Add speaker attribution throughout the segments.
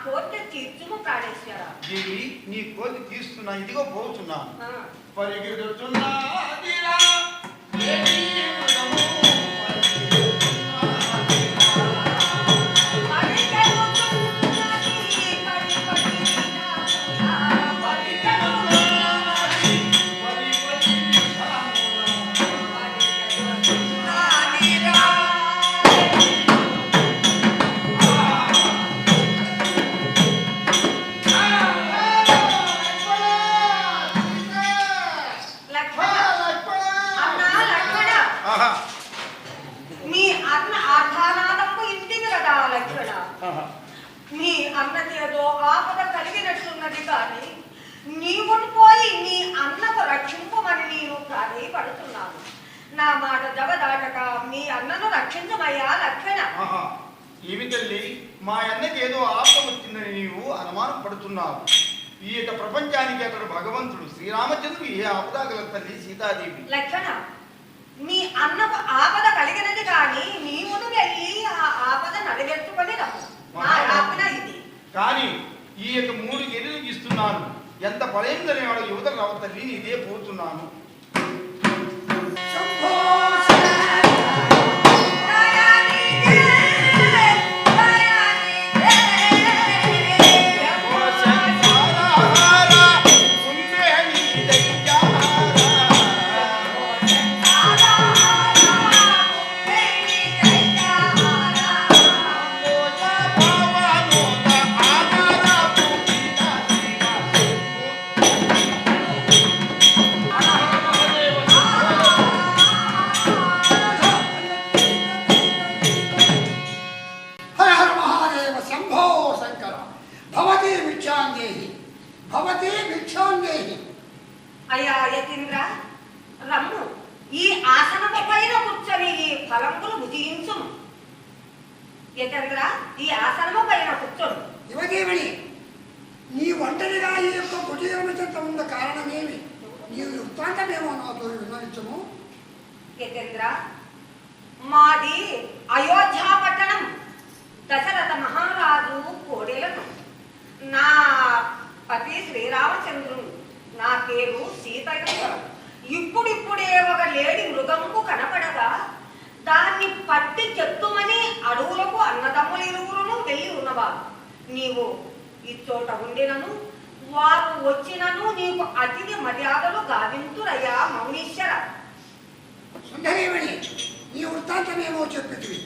Speaker 1: కోరిక తీర్చుము ప్రాణేశ్వర.
Speaker 2: దేవి నీ కోరిక తీస్తున్నా, ఇదిగో పోతున్నాను.
Speaker 1: పరిగెడుతున్నా నీ అన్నకి ఏదో ఆపద కలిగినట్టున్నది కానీ నీవును పోయి నీ అన్నకు రక్షింపమని నేను ప్రాధేయపడుతున్నాను. నా మాట జవదాటక మీ అన్నను రక్షించమయ్యా లక్షణ.
Speaker 2: ఏమి తల్లి, మా అన్నకి ఏదో ఆపద వచ్చిందని నీవు అనుమానం పడుతున్నావు. ఈ యొక్క ప్రపంచానికి అతడు భగవంతుడు శ్రీరామచంద్రుడు ఏ ఆపదగల తల్లి సీతాదేవి.
Speaker 1: లక్షణ, మీ అన్నకు ఆపద కలిగినది కానీ నీవును వెళ్ళి ఆ ఆపద నడివెత్తుకొని రమ్ము.
Speaker 2: కానీ ఈ యొక్క 3 గిన్నెలు ఇస్తున్నాను. ఎంత పడైందనే వాడు యువత రావ తల్లి, ఇదే పోతున్నాను.
Speaker 1: అయ్యా యతీంద్ర, రమ్ము, ఈ ఆసనము పైన కూర్చొని ఈ ఫలంబులు భుజించుము. యతీంద్ర, ఈ ఆసనము పైన కూర్చోను.
Speaker 3: యువదేవుని, నీ ఒంటరిగా ఈ యొక్క భుజీవత ఉన్న కారణమేమి? నీవు వృత్తాంతమేమో నాతో విన్నవించము.
Speaker 1: యతీంద్ర, మాది అయోధ్యా పట్టణం. దశరథ మహారాజు కోడెలను. నా పతి శ్రీరామచంద్రుడు, నా పేరు సీతయ్య. ఇప్పుడిప్పుడే ఒక లేడి మృగంకు కనపడగా దాన్ని పట్టి చెత్తుమని అడవులకు అన్నదమ్ములు ఇరువురును వెళ్ళి ఉన్నవారు. నీవు ఈ చోట ఉండినను వారు వచ్చినను నీకు అతిథి మర్యాదలు గావింతురయ్యా మౌనీశ్వర.
Speaker 3: సుందరేమణి, నీ వృత్తాంతమేమో చెప్పితివి.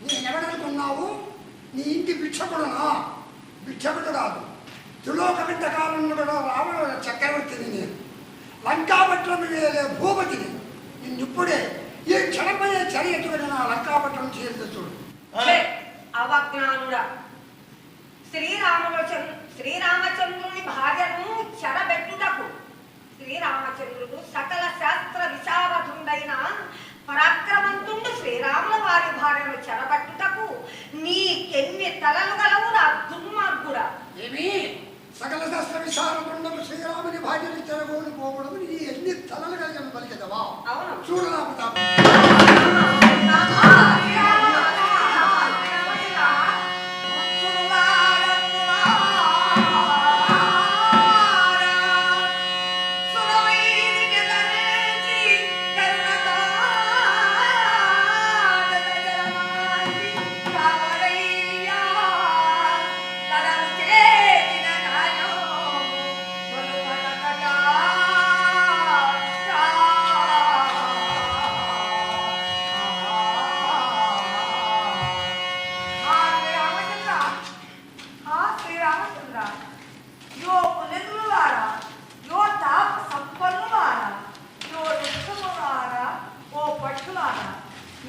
Speaker 3: నేనెవడనుకున్నావు? నీ ఇంటి భిక్షకుడునా? భిక్షకుడు కాదు, త్రిలోకవింత కాలంలో కూడా రావణ చక్రవర్తిని. నేను లంకాపట్నం వేలే భూపతిని. నిన్నిప్పుడే ఈ క్షణమయ్యే చర్య ఎత్తుకుని నా లంకాపట్నం చేసి చూడు.
Speaker 1: అవజ్ఞానుడా, శ్రీరామచంద్రుని భార్యను చెరబెట్టుటకు శ్రీరామచంద్రుడు సకల శాస్త్ర విశారదుడైన పరాక్రమంతుండు శ్రీరాముల వారి భార్యను చెరబట్టుటకు నీకెన్ని తలలు గలవు రా దుర్మార్గుడా.
Speaker 3: ఏమి సకల శాస్త్ర విశారదుండము శ్రీరాముని భార్యను చెరగోని పోవడం నీ ఎన్ని తలలు కలిగిన పలికెదవా?
Speaker 1: అవును,
Speaker 3: చూడు నా ప్రతాపం.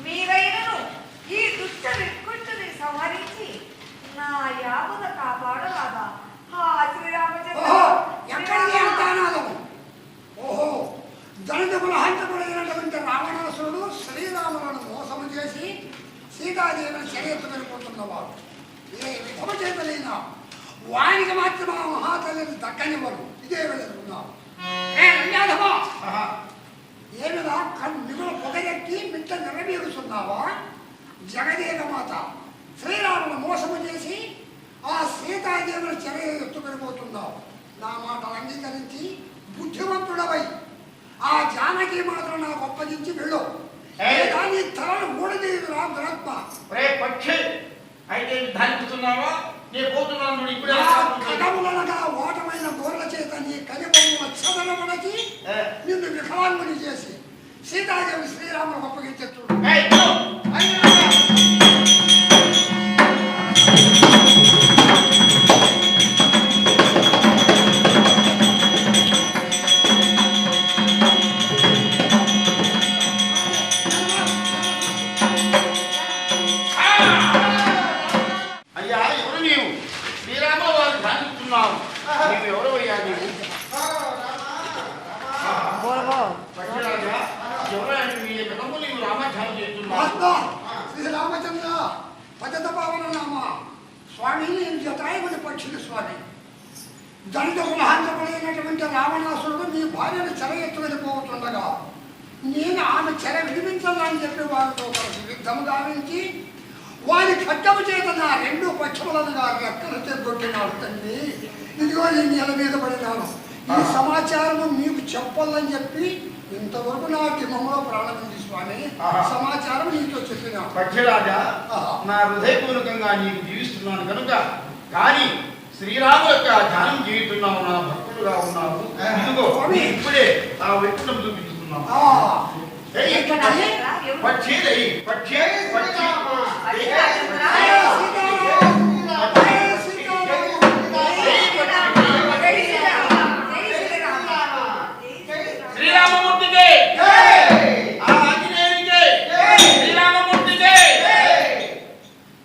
Speaker 1: మీరైనను ఈ దుష్ట వికృతిని సంహరించి నా యావద కాపాడరాదా?
Speaker 3: ఓహో, దళితుల హంతకుడైనటువంటి రావణాసురుడు శ్రీరాములను మోసము చేసి సీతాదేవిని చెరియెత్తుకెళ్ళిపోతున్నవాడు. ఏ విధమ చేతలైనా వానికి మాత్రం ఆ మహాతల్లిని దక్కనివ్వరు. ఇదే వెళుతున్నావు. ఏమిరా మిగులు పొగరెక్కి మిట్ట నిరబీరుస్తున్నావా? జగదేక మాత శ్రీరామును మోసము చేసి ఆ సీతాదేవుని చెర ఎత్తుకొని పోతున్నావు. నా మాటలు అంగీకరించి బుద్ధివంతుడవై ఆ జానకి మాత్రం నాకు అప్పగించి వెళ్ళు. దాని తలను ఊడదీయురా దురాత్మ.
Speaker 2: రే పక్షి, అయితే ధాన్యుతున్నావా? నేను పోతున్నాను ఇప్పుడే.
Speaker 3: కడములనగా ఓటమైన గోర్ల చేత నీ కలిబొమ్మల చదలమనకి నిన్ను వికలాంగుని చేసి సీతాదేవి శ్రీరాములకు అప్పగించేట్టు.
Speaker 2: అయ్యా, ఎవరు నీవు? శ్రీరాముల వారు ధాన్యుతున్నావు. నీవు ఎవరు అయ్యా? నీవు పక్షిరాజా, ఎవరైనా మీ విధము నీవు రామధ్యానం చేస్తున్నావు.
Speaker 3: శ్రీరామచంద్ర పతిత పావన నామ స్వామి, నేను జటాయుని పక్షులు స్వామి. దండకుల హంతకుడైనటువంటి రావణాసురుడు మీ భార్యను చెర ఎత్తుకొని పోతుండగా నేను ఆమె చెర విడిపించాలని చెప్పి వారితో కలిసి యుద్ధము గావించి వారి ఖడ్గము చేత నా రెండు పక్షములను రెక్కలు తెగొట్టినాడు తండ్రి. ఇదిగో ఈ నేల మీద పడినాను. ఈ సమాచారము మీకు చెప్పాలని చెప్పి ఇంతవరకు నా దిమంలో ప్రారంభించి స్వామి సమాచారం నీతో చెప్పినా.
Speaker 2: పక్షిరాజా, నా హృదయపూర్వకంగా నీకు జీవిస్తున్నాను కనుక, కానీ శ్రీరాము యొక్క ధ్యానం చేయుతున్నావు, నా భక్తుడుగా ఉన్నావు. ఇదిగో ఇప్పుడే ఆ వ్యక్తులను చూపించుతున్నావు. పక్షి పక్షి పక్షి